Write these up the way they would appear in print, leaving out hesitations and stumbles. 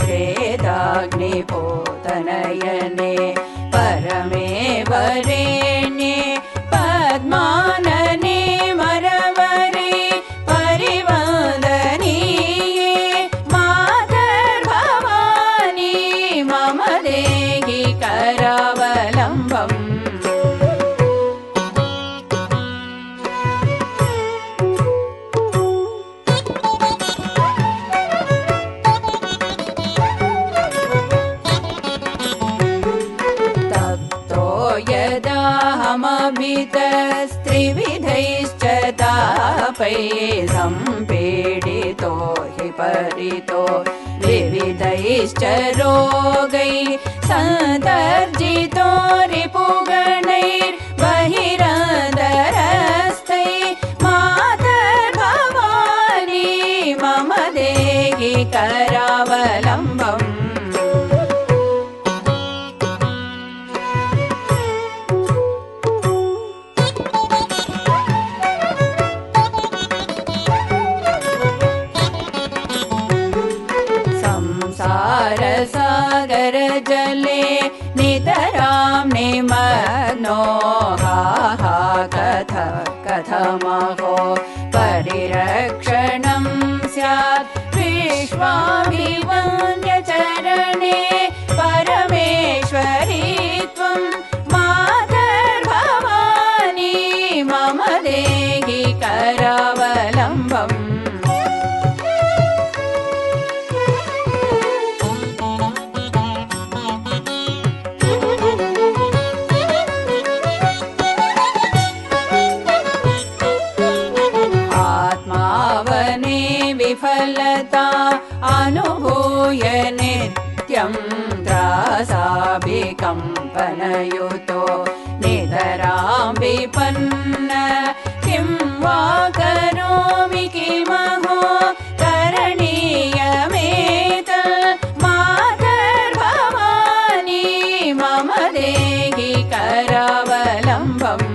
त्रेताग्निपोतनयने परमे वरेण्ये पद्मानने मरवरे परिवदनीये मातर्भवानी मम देहि करावलम्बम् यदाहमभितस्त्रिविधैश्च तापैः सम्पीडितो हि परितो विविधैश्च रोगैः सन्तर्जितो रिपुगणैर्बहिरन्तरस्थैः मातर्भवानी मम देहि करावलम्बम् सागर जले नितरां निमग्नो हा कथमहो परिरक्षणं स्यात् विश्वाभिवन्द्यचरणे परमेश्वरी त्वं मातर्भवानी मम देहि करावलम्बम् विफलता अनुभूय नित्यं त्रासाभिकम्पनयुतो नितरां विपन्न किं वा करोमि किमहो करणीयमेतत् मातर्भवानी मम देहि करावलम्बम्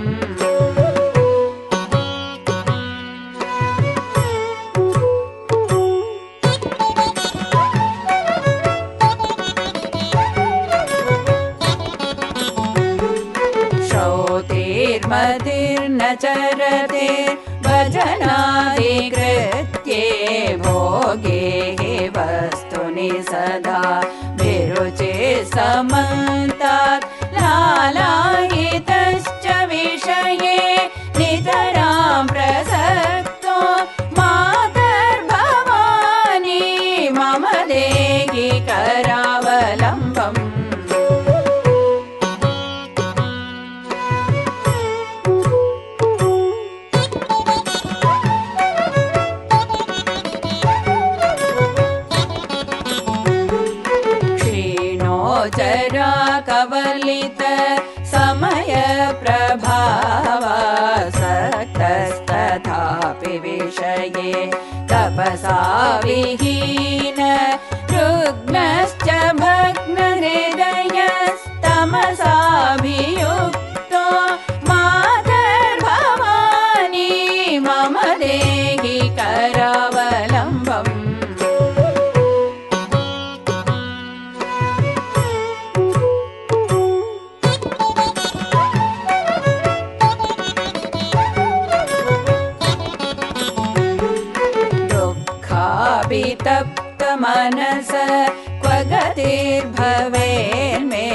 मतिर्न चरते भजनादिकृत्ये भोगे वस्तुनि सदा विरुचे समन्तात् लालायितश्च विषये नितरां प्रसक्तो मातर्भवानी मम देहि करावलम्बम् चरा कवलित समय प्रभावा सक्तस्तथापि विषये तपसा विहीन रुग्णश्च भग्नहृदयस्तमसाभियुक्तो मातर्भवानी मम देहि करावलम्बम् तप्त मनस क्व गतिर्भवेन्मे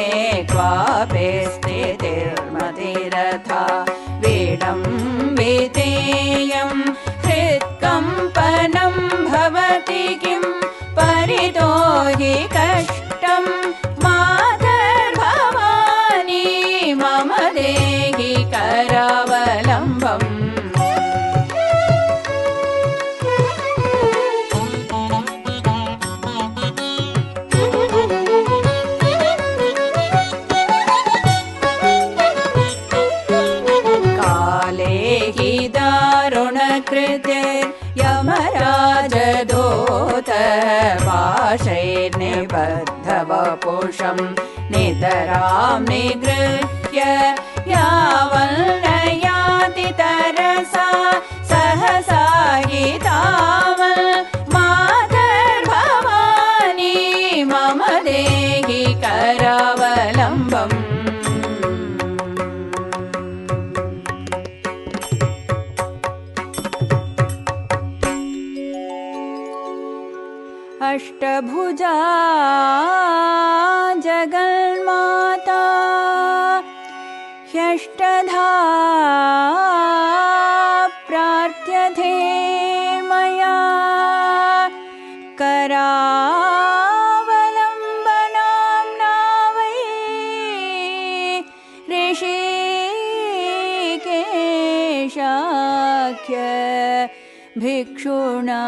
क्वापि स्थितिर्मतिरथा विडम्बितेयं हृत्कम्पनं भवति किं परितो हि कष्टं मातर्भवानी मम देहि करावलम्बम् यमराजदूत पाशैर्निबद्धवपुषं नितरां निगृह्य यावन्नयाति तरसा सहसा हि तावन् मातर्भवानी अष्टभुजा जगन्माता ह्यष्टधा प्रार्थ्यते मया करावलम्बनाम्ना वै ऋषिकेशाख्य भिक्षुणा।